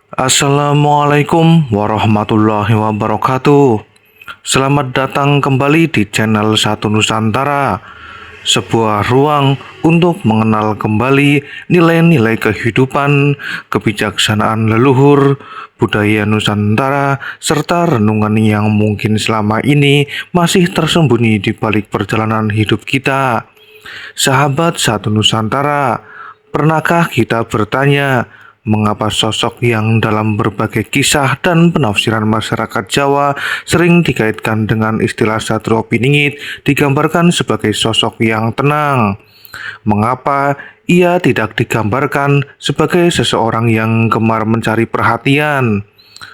Assalamualaikum warahmatullahi wabarakatuh. Selamat datang kembali di channel Satu Nusantara, sebuah ruang untuk mengenal kembali nilai-nilai kehidupan, kebijaksanaan leluhur, budaya Nusantara, serta renungan yang mungkin selama ini masih tersembunyi di balik perjalanan hidup kita. Sahabat Satu Nusantara, pernahkah kita bertanya, mengapa sosok yang dalam berbagai kisah dan penafsiran masyarakat Jawa sering dikaitkan dengan istilah Satrio Piningit digambarkan sebagai sosok yang tenang? Mengapa ia tidak digambarkan sebagai seseorang yang gemar mencari perhatian?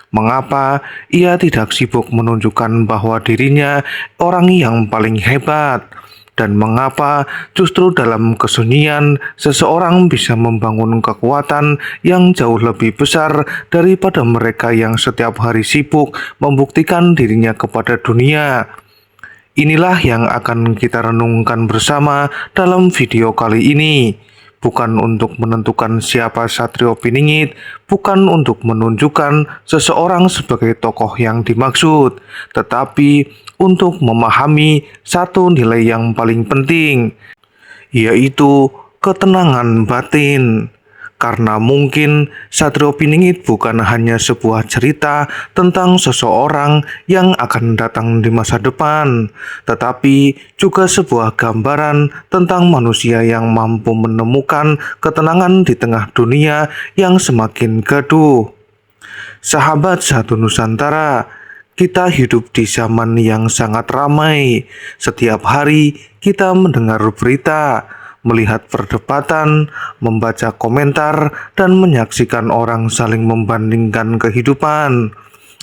Mengapa ia tidak sibuk menunjukkan bahwa dirinya orang yang paling hebat? Dan mengapa justru dalam kesunyian seseorang bisa membangun kekuatan yang jauh lebih besar daripada mereka yang setiap hari sibuk membuktikan dirinya kepada dunia? Inilah yang akan kita renungkan bersama dalam video kali ini. Bukan untuk menentukan siapa Satrio Piningit, bukan untuk menunjukkan seseorang sebagai tokoh yang dimaksud, tetapi untuk memahami satu nilai yang paling penting, yaitu ketenangan batin. Karena mungkin Satrio Piningit bukan hanya sebuah cerita tentang seseorang yang akan datang di masa depan, tetapi juga sebuah gambaran tentang manusia yang mampu menemukan ketenangan di tengah dunia yang semakin gaduh. Sahabat Satu Nusantara, kita hidup di zaman yang sangat ramai. Setiap hari kita mendengar berita, melihat perdebatan, membaca komentar, dan menyaksikan orang saling membandingkan kehidupan.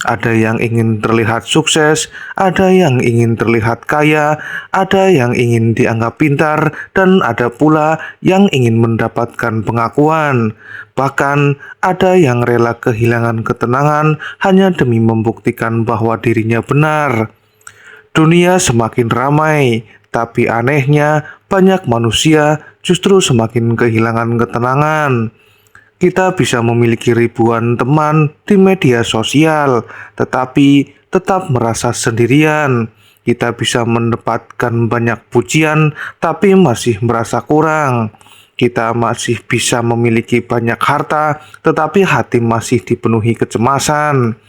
Ada yang ingin terlihat sukses, ada yang ingin terlihat kaya, ada yang ingin dianggap pintar, dan ada pula yang ingin mendapatkan pengakuan. Bahkan ada yang rela kehilangan ketenangan hanya demi membuktikan bahwa dirinya benar. Dunia semakin ramai, tapi anehnya banyak manusia justru semakin kehilangan ketenangan. Kita bisa memiliki ribuan teman di media sosial, tetapi tetap merasa sendirian. Kita bisa mendapatkan banyak pujian, tapi masih merasa kurang. Kita masih bisa memiliki banyak harta, tetapi hati masih dipenuhi kecemasan.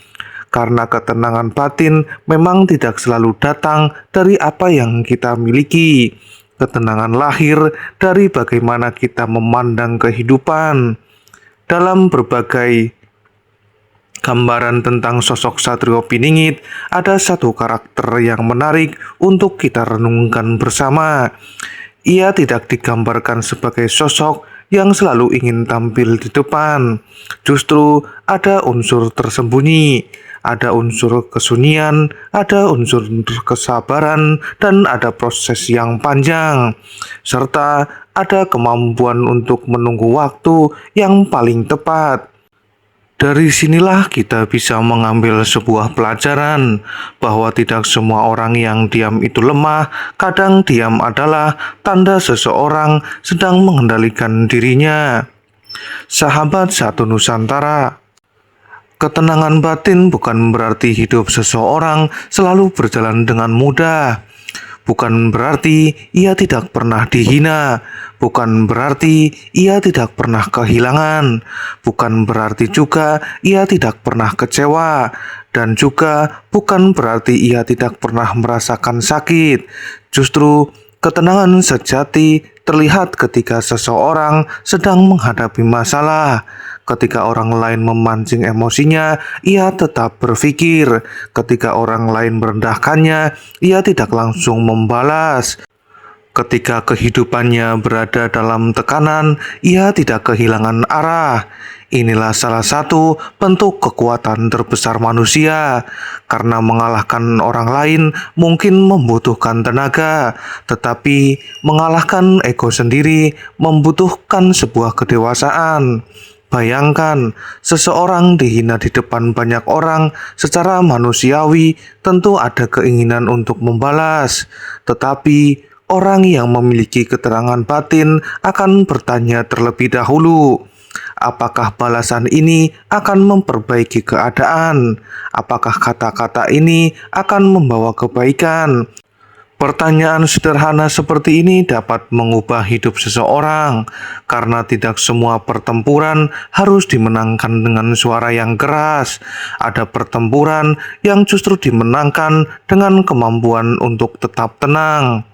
Karena ketenangan batin memang tidak selalu datang dari apa yang kita miliki. Ketenangan lahir dari bagaimana kita memandang kehidupan. Dalam berbagai gambaran tentang sosok Satrio Piningit, ada satu karakter yang menarik untuk kita renungkan bersama. Ia tidak digambarkan sebagai sosok yang selalu ingin tampil di depan. Justru ada unsur tersembunyi, ada unsur kesunyian, ada unsur kesabaran, dan ada proses yang panjang, serta ada kemampuan untuk menunggu waktu yang paling tepat. Dari sinilah kita bisa mengambil sebuah pelajaran bahwa tidak semua orang yang diam itu lemah. Kadang diam adalah tanda seseorang sedang mengendalikan dirinya. Sahabat Satu Nusantara, ketenangan batin bukan berarti hidup seseorang selalu berjalan dengan mudah. Bukan berarti ia tidak pernah dihina, bukan berarti ia tidak pernah kehilangan, bukan berarti juga ia tidak pernah kecewa, dan juga bukan berarti ia tidak pernah merasakan sakit. Justru ketenangan sejati terlihat ketika seseorang sedang menghadapi masalah. Ketika orang lain memancing emosinya, ia tetap berpikir. Ketika orang lain merendahkannya, ia tidak langsung membalas. Ketika kehidupannya berada dalam tekanan, ia tidak kehilangan arah. Inilah salah satu bentuk kekuatan terbesar manusia, karena mengalahkan orang lain mungkin membutuhkan tenaga, tetapi mengalahkan ego sendiri membutuhkan sebuah kedewasaan. Bayangkan, seseorang dihina di depan banyak orang. Secara manusiawi tentu ada keinginan untuk membalas, tetapi orang yang memiliki keterangan batin akan bertanya terlebih dahulu, Apakah balasan ini akan memperbaiki keadaan? Apakah kata-kata ini akan membawa kebaikan? Pertanyaan sederhana seperti ini dapat mengubah hidup seseorang, karena tidak semua pertempuran harus dimenangkan dengan suara yang keras. Ada pertempuran yang justru dimenangkan dengan kemampuan untuk tetap tenang.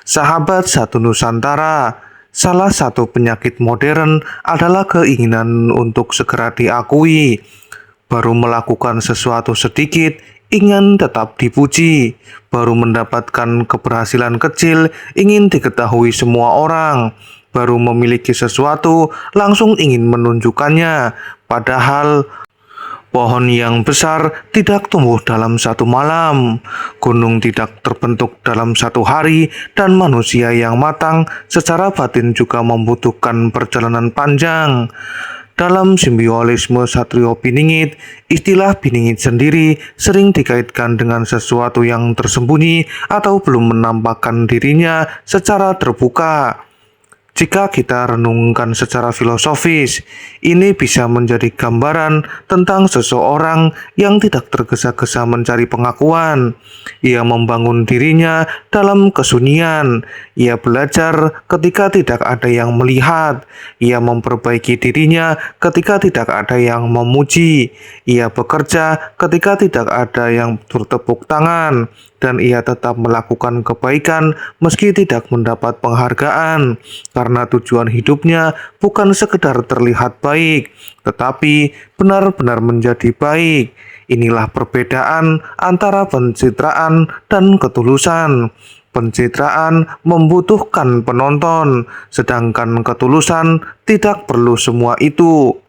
Sahabat satu Nusantara, salah satu penyakit modern adalah keinginan untuk segera diakui. Baru melakukan sesuatu sedikit, ingin tetap dipuji. Baru mendapatkan keberhasilan kecil, ingin diketahui semua orang. Baru memiliki sesuatu, langsung ingin menunjukkannya. Padahal pohon yang besar tidak tumbuh dalam satu malam, gunung tidak terbentuk dalam satu hari, dan manusia yang matang secara batin juga membutuhkan perjalanan panjang. Dalam simbiolisme Satrio Piningit, istilah Piningit sendiri sering dikaitkan dengan sesuatu yang tersembunyi atau belum menampakkan dirinya secara terbuka. Jika kita renungkan secara filosofis, ini bisa menjadi gambaran tentang seseorang yang tidak tergesa-gesa mencari pengakuan. Ia membangun dirinya dalam kesunyian. Ia belajar ketika tidak ada yang melihat. Ia memperbaiki dirinya ketika tidak ada yang memuji. Ia bekerja ketika tidak ada yang bertepuk tangan. Dan ia tetap melakukan kebaikan meski tidak mendapat penghargaan, karena tujuan hidupnya bukan sekedar terlihat baik, tetapi benar-benar menjadi baik. Inilah perbedaan antara pencitraan dan ketulusan. Pencitraan membutuhkan penonton, sedangkan ketulusan tidak perlu semua itu.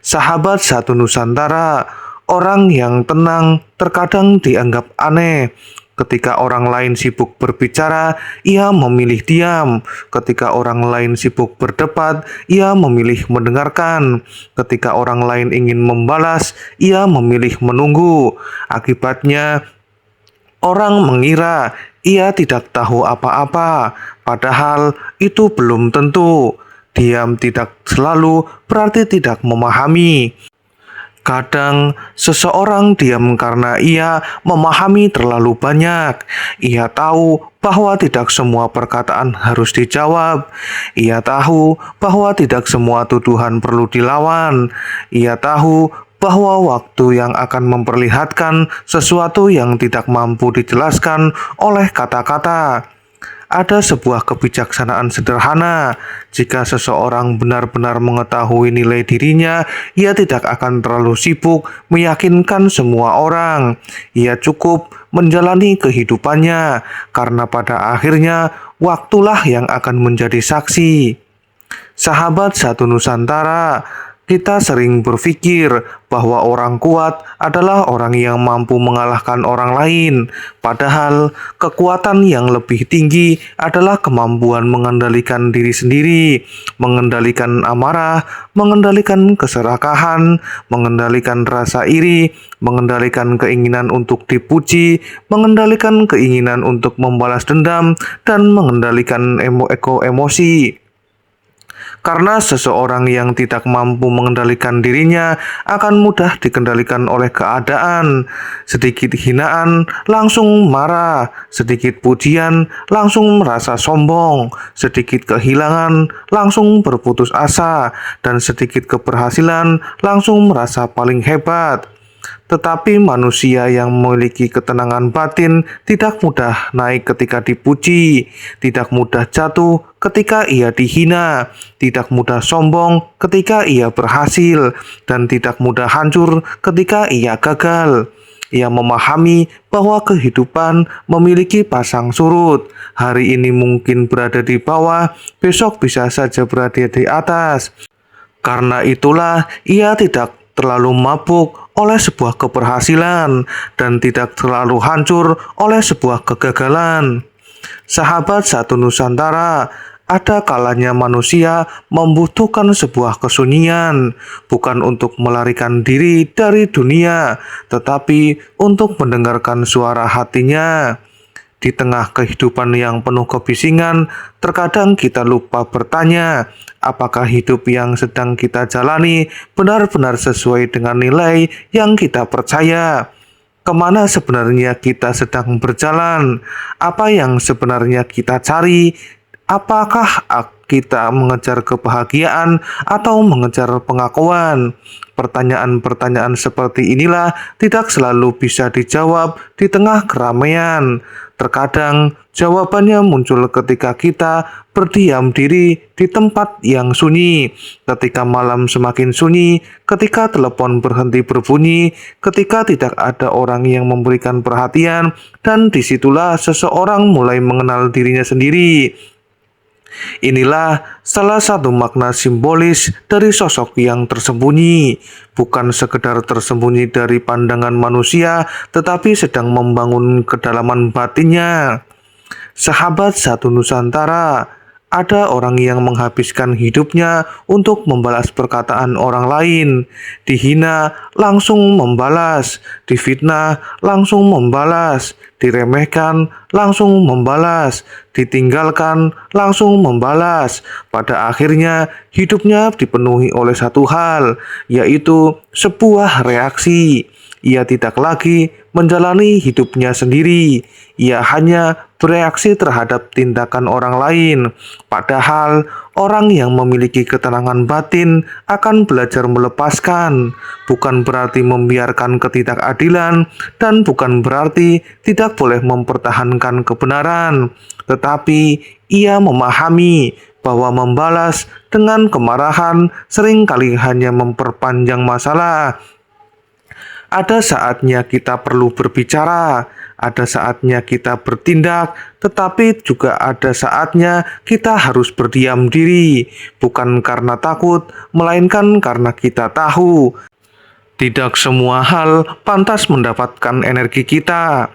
Sahabat satu Nusantara, orang yang tenang terkadang dianggap aneh. Ketika orang lain sibuk berbicara, ia memilih diam. Ketika orang lain sibuk berdebat, ia memilih mendengarkan. Ketika orang lain ingin membalas, ia memilih menunggu. Akibatnya, orang mengira ia tidak tahu apa-apa, padahal itu belum tentu. Diam tidak selalu berarti tidak memahami. Kadang seseorang diam karena ia memahami terlalu banyak. Ia tahu bahwa tidak semua perkataan harus dijawab. Ia tahu bahwa tidak semua tuduhan perlu dilawan. Ia tahu bahwa waktu yang akan memperlihatkan sesuatu yang tidak mampu dijelaskan oleh kata-kata. Ada sebuah kebijaksanaan sederhana. Jika seseorang benar-benar mengetahui nilai dirinya, ia tidak akan terlalu sibuk meyakinkan semua orang. Ia cukup menjalani kehidupannya, karena pada akhirnya waktulah yang akan menjadi saksi. Sahabat satu Nusantara, kita sering berpikir bahwa orang kuat adalah orang yang mampu mengalahkan orang lain. Padahal kekuatan yang lebih tinggi adalah kemampuan mengendalikan diri sendiri, mengendalikan amarah, mengendalikan keserakahan, mengendalikan rasa iri, mengendalikan keinginan untuk dipuji, mengendalikan keinginan untuk membalas dendam, dan mengendalikan emosi. Karena seseorang yang tidak mampu mengendalikan dirinya akan mudah dikendalikan oleh keadaan. Sedikit hinaan langsung marah, sedikit pujian langsung merasa sombong, sedikit kehilangan langsung berputus asa, dan sedikit keberhasilan langsung merasa paling hebat. Tetapi manusia yang memiliki ketenangan batin tidak mudah naik ketika dipuji, tidak mudah jatuh ketika ia dihina, tidak mudah sombong ketika ia berhasil, dan tidak mudah hancur ketika ia gagal. Ia memahami bahwa kehidupan memiliki pasang surut. Hari ini mungkin berada di bawah, besok bisa saja berada di atas. Karena itulah ia tidak terlalu mabuk oleh sebuah keberhasilan dan tidak terlalu hancur oleh sebuah kegagalan. Sahabat satu Nusantara, ada kalanya manusia membutuhkan sebuah kesunyian, bukan untuk melarikan diri dari dunia, tetapi untuk mendengarkan suara hatinya. Di tengah kehidupan yang penuh kebisingan, terkadang kita lupa bertanya, apakah hidup yang sedang kita jalani benar-benar sesuai dengan nilai yang kita percaya? Kemana sebenarnya kita sedang berjalan? Apa yang sebenarnya kita cari? Apakah kita mengejar kebahagiaan atau mengejar pengakuan? Pertanyaan-pertanyaan seperti inilah tidak selalu bisa dijawab di tengah keramaian. Terkadang jawabannya muncul ketika kita berdiam diri di tempat yang sunyi, ketika malam semakin sunyi, ketika telepon berhenti berbunyi, ketika tidak ada orang yang memberikan perhatian, dan disitulah seseorang mulai mengenal dirinya sendiri. Inilah salah satu makna simbolis dari sosok yang tersembunyi, bukan sekedar tersembunyi dari pandangan manusia, tetapi sedang membangun kedalaman batinnya. Sahabat satu Nusantara, ada orang yang menghabiskan hidupnya untuk membalas perkataan orang lain. Dihina, langsung membalas. Difitnah, langsung membalas. Diremehkan, langsung membalas. Ditinggalkan, langsung membalas. Pada akhirnya, hidupnya dipenuhi oleh satu hal, yaitu sebuah reaksi. Ia tidak lagi menjalani hidupnya sendiri. Ia hanya bereaksi terhadap tindakan orang lain. Padahal orang yang memiliki ketenangan batin akan belajar melepaskan, bukan berarti membiarkan ketidakadilan dan bukan berarti tidak boleh mempertahankan kebenaran. Tetapi ia memahami bahwa membalas dengan kemarahan seringkali hanya memperpanjang masalah. Ada saatnya kita perlu berbicara, ada saatnya kita bertindak, tetapi juga ada saatnya kita harus berdiam diri, bukan karena takut, melainkan karena kita tahu tidak semua hal pantas mendapatkan energi kita.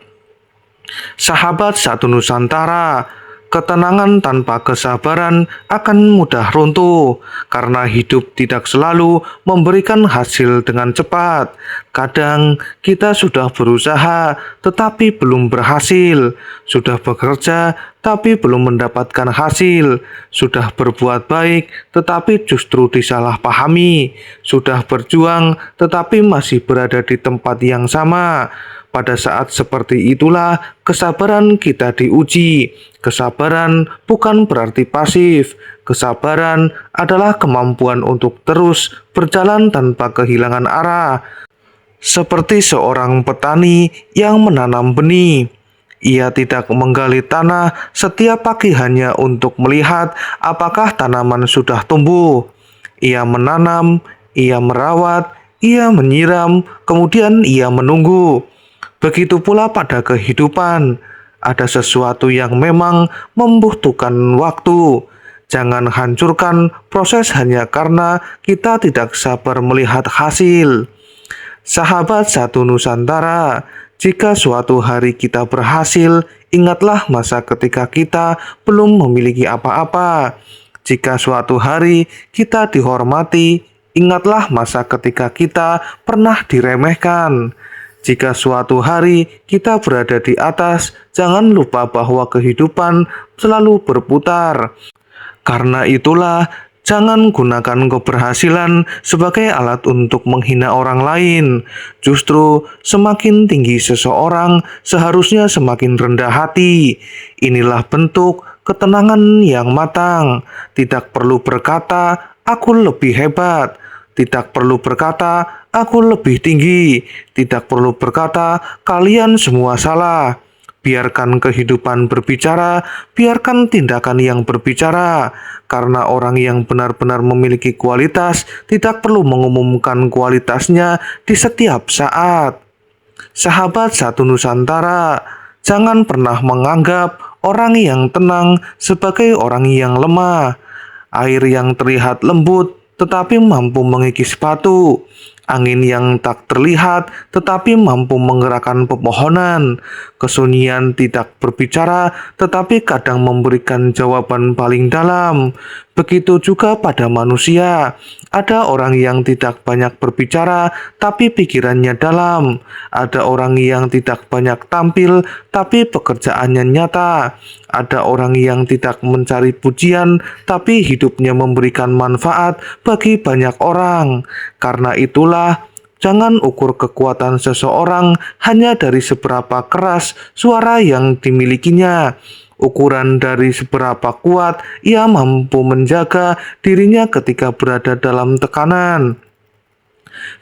Sahabat satu Nusantara, ketenangan tanpa kesabaran akan mudah runtuh karena hidup tidak selalu memberikan hasil dengan cepat. Kadang kita sudah berusaha tetapi belum berhasil, sudah bekerja tapi belum mendapatkan hasil, sudah berbuat baik tetapi justru disalahpahami, sudah berjuang tetapi masih berada di tempat yang sama. Pada saat seperti itulah kesabaran kita diuji. Kesabaran bukan berarti pasif. Kesabaran adalah kemampuan untuk terus berjalan tanpa kehilangan arah. Seperti seorang petani yang menanam benih. Ia tidak menggali tanah setiap pagi hanya untuk melihat apakah tanaman sudah tumbuh. Ia menanam, ia merawat, ia menyiram, kemudian ia menunggu. Begitu pula pada kehidupan, ada sesuatu yang memang membutuhkan waktu. Jangan hancurkan proses hanya karena kita tidak sabar melihat hasil. Sahabat satu Nusantara, jika suatu hari kita berhasil, ingatlah masa ketika kita belum memiliki apa-apa. Jika suatu hari kita dihormati, ingatlah masa ketika kita pernah diremehkan. Jika suatu hari kita berada di atas, jangan lupa bahwa kehidupan selalu berputar. Karena itulah, jangan gunakan keberhasilan sebagai alat untuk menghina orang lain. Justru semakin tinggi seseorang, seharusnya semakin rendah hati. Inilah bentuk ketenangan yang matang. Tidak perlu berkata, "Aku lebih hebat." Tidak perlu berkata, "Aku lebih tinggi." Tidak perlu berkata, "Kalian semua salah." Biarkan kehidupan berbicara, biarkan tindakan yang berbicara. Karena orang yang benar-benar memiliki kualitas tidak perlu mengumumkan kualitasnya di setiap saat. Sahabat satu Nusantara, jangan pernah menganggap orang yang tenang sebagai orang yang lemah. Air yang terlihat lembut tetapi mampu mengikis batu. angin yang tak terlihat tetapi mampu menggerakkan pepohonan, kesunyian tidak berbicara tetapi kadang memberikan jawaban paling dalam. Begitu juga pada manusia, ada orang yang tidak banyak berbicara tapi pikirannya dalam, ada orang yang tidak banyak tampil tapi pekerjaannya nyata, ada orang yang tidak mencari pujian tapi hidupnya memberikan manfaat bagi banyak orang. Karena itulah, jangan ukur kekuatan seseorang hanya dari seberapa keras suara yang dimilikinya. Ukuran dari seberapa kuat ia mampu menjaga dirinya ketika berada dalam tekanan.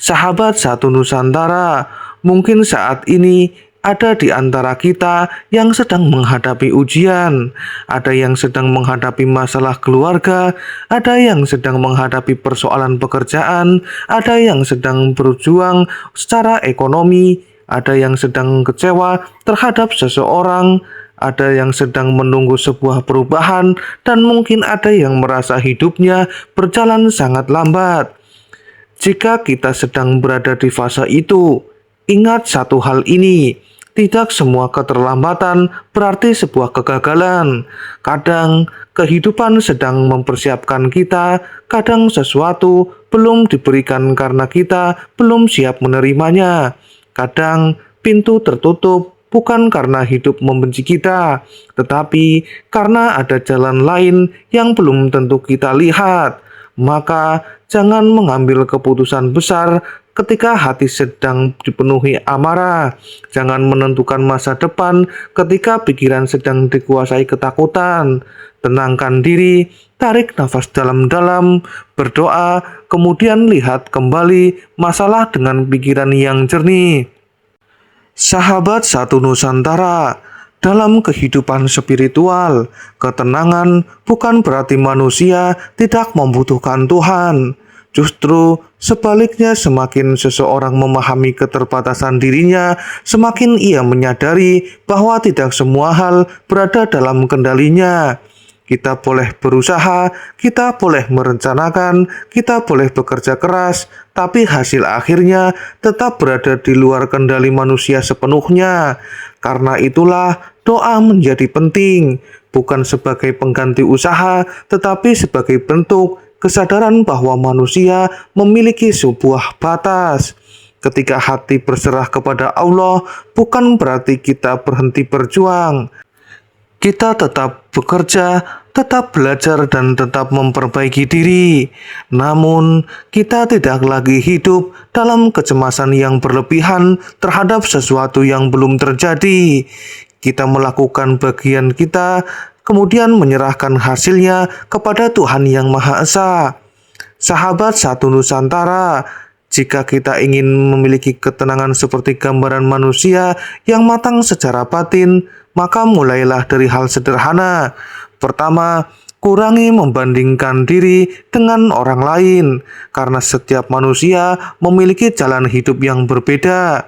Sahabat satu Nusantara, mungkin saat ini ada di antara kita yang sedang menghadapi ujian, ada yang sedang menghadapi masalah keluarga, ada yang sedang menghadapi persoalan pekerjaan, ada yang sedang berjuang secara ekonomi, ada yang sedang kecewa terhadap seseorang, ada yang sedang menunggu sebuah perubahan, dan mungkin ada yang merasa hidupnya berjalan sangat lambat. Jika kita sedang berada di fase itu, ingat satu hal ini, tidak semua keterlambatan berarti sebuah kegagalan. Kadang kehidupan sedang mempersiapkan kita, kadang sesuatu belum diberikan karena kita belum siap menerimanya. Kadang pintu tertutup bukan karena hidup membenci kita, tetapi karena ada jalan lain yang belum tentu kita lihat. Maka jangan mengambil keputusan besar ketika hati sedang dipenuhi amarah. Jangan menentukan masa depan ketika pikiran sedang dikuasai ketakutan. Tenangkan diri, tarik nafas dalam-dalam, berdoa, kemudian lihat kembali masalah dengan pikiran yang jernih. Sahabat satu Nusantara, dalam kehidupan spiritual, ketenangan bukan berarti manusia tidak membutuhkan Tuhan. Justru sebaliknya, semakin seseorang memahami keterbatasan dirinya, semakin ia menyadari bahwa tidak semua hal berada dalam kendalinya. Kita boleh berusaha, kita boleh merencanakan, kita boleh bekerja keras, tapi hasil akhirnya tetap berada di luar kendali manusia sepenuhnya. Karena itulah doa menjadi penting, bukan sebagai pengganti usaha, tetapi sebagai bentuk kesadaran bahwa manusia memiliki sebuah batas. Ketika hati berserah kepada Allah, bukan berarti kita berhenti berjuang. Kita tetap bekerja, tetap belajar, dan tetap memperbaiki diri. Namun, kita tidak lagi hidup dalam kecemasan yang berlebihan terhadap sesuatu yang belum terjadi. Kita melakukan bagian kita, kemudian menyerahkan hasilnya kepada Tuhan Yang Maha Esa. Sahabat satu Nusantara, jika kita ingin memiliki ketenangan seperti gambaran manusia yang matang secara batin, maka mulailah dari hal sederhana. Pertama, kurangi membandingkan diri dengan orang lain, karena setiap manusia memiliki jalan hidup yang berbeda.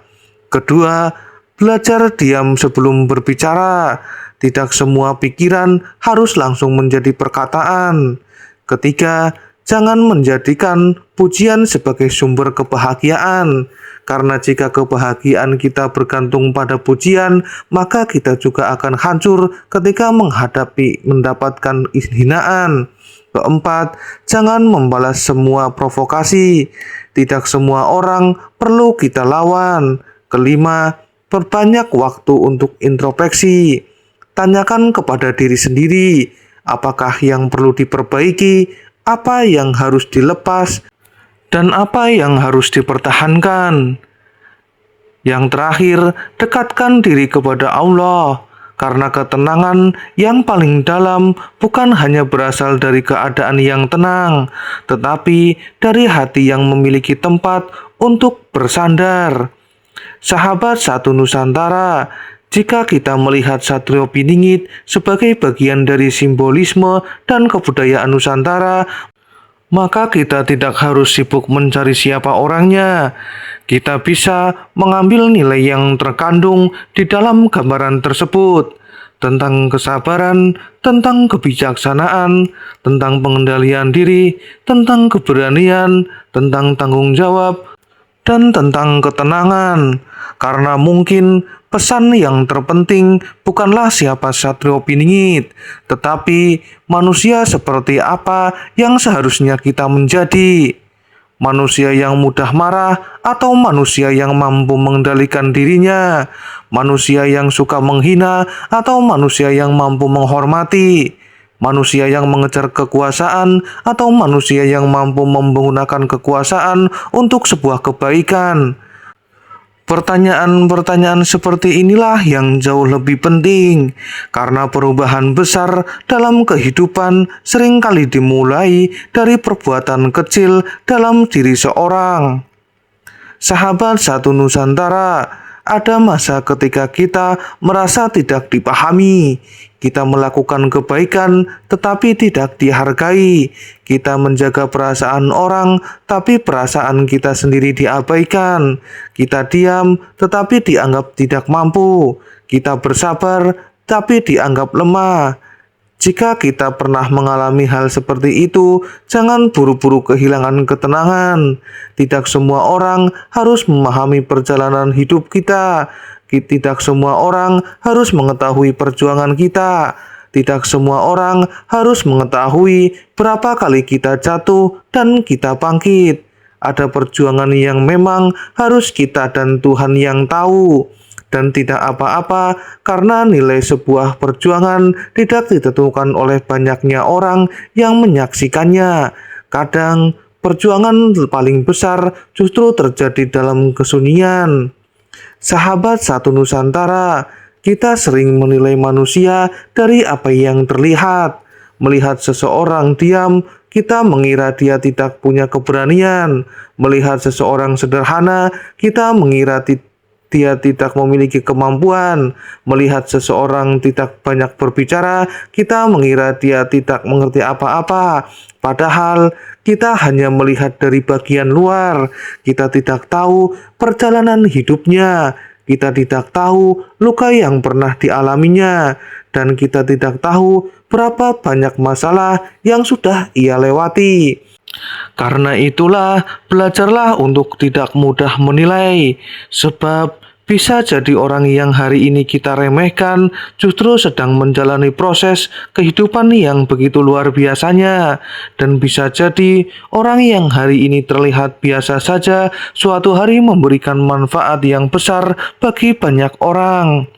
Kedua, belajar diam sebelum berbicara. Tidak semua pikiran harus langsung menjadi perkataan. Ketiga, jangan menjadikan pujian sebagai sumber kebahagiaan, karena jika kebahagiaan kita bergantung pada pujian, maka kita juga akan hancur ketika mendapatkan hinaan. Keempat, jangan membalas semua provokasi. Tidak semua orang perlu kita lawan. Kelima, perbanyak waktu untuk introspeksi. Tanyakan kepada diri sendiri, apakah yang perlu diperbaiki, apa yang harus dilepas, dan apa yang harus dipertahankan. Yang terakhir, dekatkan diri kepada Allah, karena ketenangan yang paling dalam bukan hanya berasal dari keadaan yang tenang, tetapi dari hati yang memiliki tempat untuk bersandar. Sahabat satu Nusantara, jika kita melihat Satrio Piningit sebagai bagian dari simbolisme dan kebudayaan Nusantara, maka kita tidak harus sibuk mencari siapa orangnya. Kita bisa mengambil nilai yang terkandung di dalam gambaran tersebut, tentang kesabaran, tentang kebijaksanaan, tentang pengendalian diri, tentang keberanian, tentang tanggung jawab, dan tentang ketenangan. Karena mungkin pesan yang terpenting bukanlah siapa Satrio Piningit, tetapi manusia seperti apa yang seharusnya kita menjadi. Manusia yang mudah marah atau manusia yang mampu mengendalikan dirinya, manusia yang suka menghina atau manusia yang mampu menghormati, manusia yang mengejar kekuasaan atau manusia yang mampu menggunakan kekuasaan untuk sebuah kebaikan. Pertanyaan-pertanyaan seperti inilah yang jauh lebih penting, karena perubahan besar dalam kehidupan seringkali dimulai dari perbuatan kecil dalam diri seorang. Sahabat Satu Nusantara, ada masa ketika kita merasa tidak dipahami. Kita melakukan kebaikan tetapi tidak dihargai. Kita menjaga perasaan orang tapi perasaan kita sendiri diabaikan. Kita diam tetapi dianggap tidak mampu. Kita bersabar tapi dianggap lemah. Jika kita pernah mengalami hal seperti itu, jangan buru-buru kehilangan ketenangan. Tidak semua orang harus memahami perjalanan hidup kita. Tidak semua orang harus mengetahui perjuangan kita. Tidak semua orang harus mengetahui berapa kali kita jatuh dan kita bangkit. Ada perjuangan yang memang harus kita dan Tuhan yang tahu. Dan tidak apa-apa karena nilai sebuah perjuangan tidak ditentukan oleh banyaknya orang yang menyaksikannya. Kadang perjuangan paling besar justru terjadi dalam kesunyian. Sahabat Satu Nusantara, kita sering menilai manusia dari apa yang terlihat. Melihat seseorang diam, kita mengira dia tidak punya keberanian. Melihat seseorang sederhana, kita mengira dia tidak memiliki kemampuan. Melihat seseorang tidak banyak berbicara, kita mengira dia tidak mengerti apa-apa. Padahal kita hanya melihat dari bagian luar. Kita tidak tahu perjalanan hidupnya. Kita tidak tahu luka yang pernah dialaminya. Dan kita tidak tahu berapa banyak masalah yang sudah ia lewati. Karena itulah, belajarlah untuk tidak mudah menilai, sebab bisa jadi orang yang hari ini kita remehkan justru sedang menjalani proses kehidupan yang begitu luar biasanya. Dan bisa jadi orang yang hari ini terlihat biasa saja, suatu hari memberikan manfaat yang besar bagi banyak orang.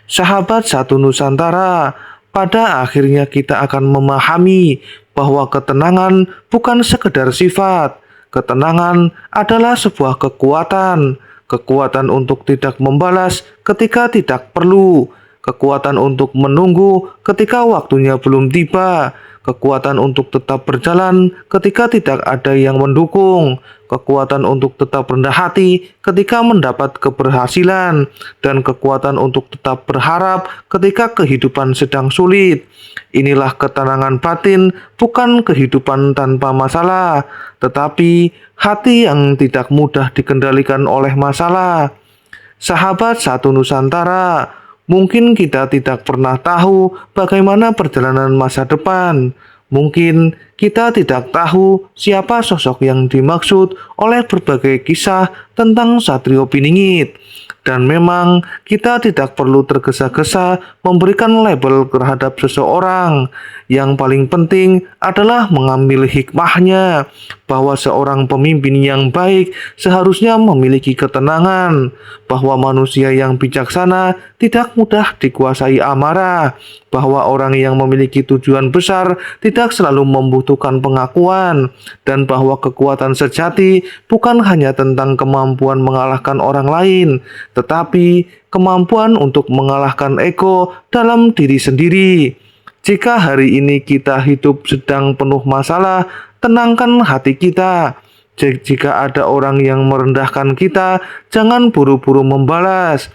Sahabat Satu Nusantara, pada akhirnya kita akan memahami bahwa ketenangan bukan sekedar sifat. Ketenangan adalah sebuah kekuatan. Kekuatan untuk tidak membalas ketika tidak perlu. Kekuatan untuk menunggu ketika waktunya belum tiba. Kekuatan untuk tetap berjalan ketika tidak ada yang mendukung. Kekuatan untuk tetap rendah hati ketika mendapat keberhasilan. Dan kekuatan untuk tetap berharap ketika kehidupan sedang sulit. Inilah ketenangan batin, bukan kehidupan tanpa masalah, tetapi hati yang tidak mudah dikendalikan oleh masalah. Sahabat Satu Nusantara, mungkin kita tidak pernah tahu bagaimana perjalanan masa depan. Mungkin kita tidak tahu siapa sosok yang dimaksud oleh berbagai kisah tentang Satrio Piningit. Dan memang kita tidak perlu tergesa-gesa memberikan label terhadap seseorang. Yang paling penting adalah mengambil hikmahnya, bahwa seorang pemimpin yang baik seharusnya memiliki ketenangan, bahwa manusia yang bijaksana tidak mudah dikuasai amarah, bahwa orang yang memiliki tujuan besar tidak selalu membutuhkan pengakuan, dan bahwa kekuatan sejati bukan hanya tentang kemampuan mengalahkan orang lain, tetapi kemampuan untuk mengalahkan ego dalam diri sendiri. Jika hari ini kita hidup sedang penuh masalah, tenangkan hati kita. Jika ada orang yang merendahkan kita, jangan buru-buru membalas.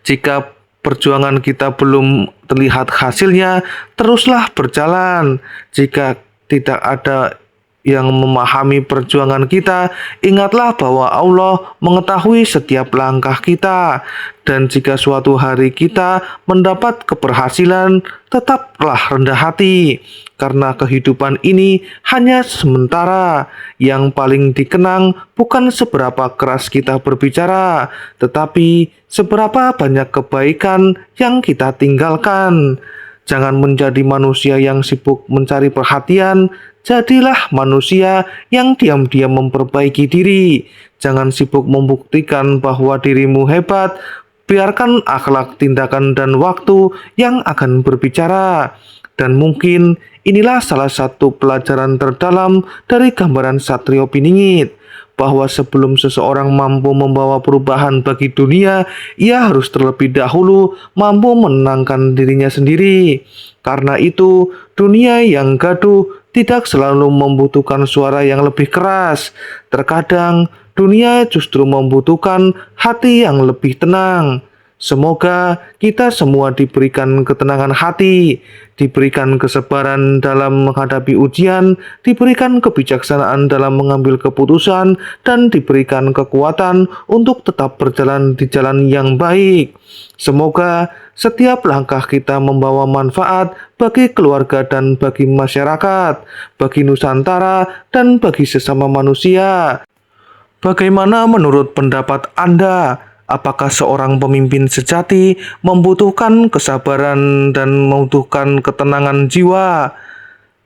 Jika perjuangan kita belum terlihat hasilnya, teruslah berjalan. Jika tidak ada yang memahami perjuangan kita, ingatlah bahwa Allah mengetahui setiap langkah kita. Dan jika suatu hari kita mendapat keberhasilan, tetaplah rendah hati, karena kehidupan ini hanya sementara. Yang paling dikenang bukan seberapa keras kita berbicara, tetapi seberapa banyak kebaikan yang kita tinggalkan. Jangan menjadi manusia yang sibuk mencari perhatian, jadilah manusia yang diam-diam memperbaiki diri. Jangan sibuk membuktikan bahwa dirimu hebat, biarkan akhlak, tindakan, dan waktu yang akan berbicara. Dan mungkin inilah salah satu pelajaran terdalam dari gambaran Satrio Piningit, bahwa sebelum seseorang mampu membawa perubahan bagi dunia, ia harus terlebih dahulu mampu menenangkan dirinya sendiri. Karena itu, dunia yang gaduh tidak selalu membutuhkan suara yang lebih keras. Terkadang, dunia justru membutuhkan hati yang lebih tenang. Semoga kita semua diberikan ketenangan hati, diberikan kesabaran dalam menghadapi ujian, diberikan kebijaksanaan dalam mengambil keputusan, dan diberikan kekuatan untuk tetap berjalan di jalan yang baik. Semoga setiap langkah kita membawa manfaat bagi keluarga dan bagi masyarakat, bagi Nusantara dan bagi sesama manusia. Bagaimana menurut pendapat Anda? Apakah seorang pemimpin sejati membutuhkan kesabaran dan membutuhkan ketenangan jiwa?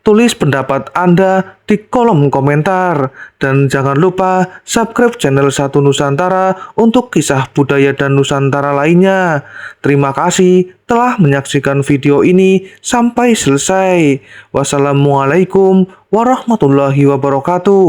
Tulis pendapat Anda di kolom komentar. Dan jangan lupa subscribe channel Satu Nusantara untuk kisah budaya dan Nusantara lainnya. Terima kasih telah menyaksikan video ini sampai selesai. Wassalamualaikum warahmatullahi wabarakatuh.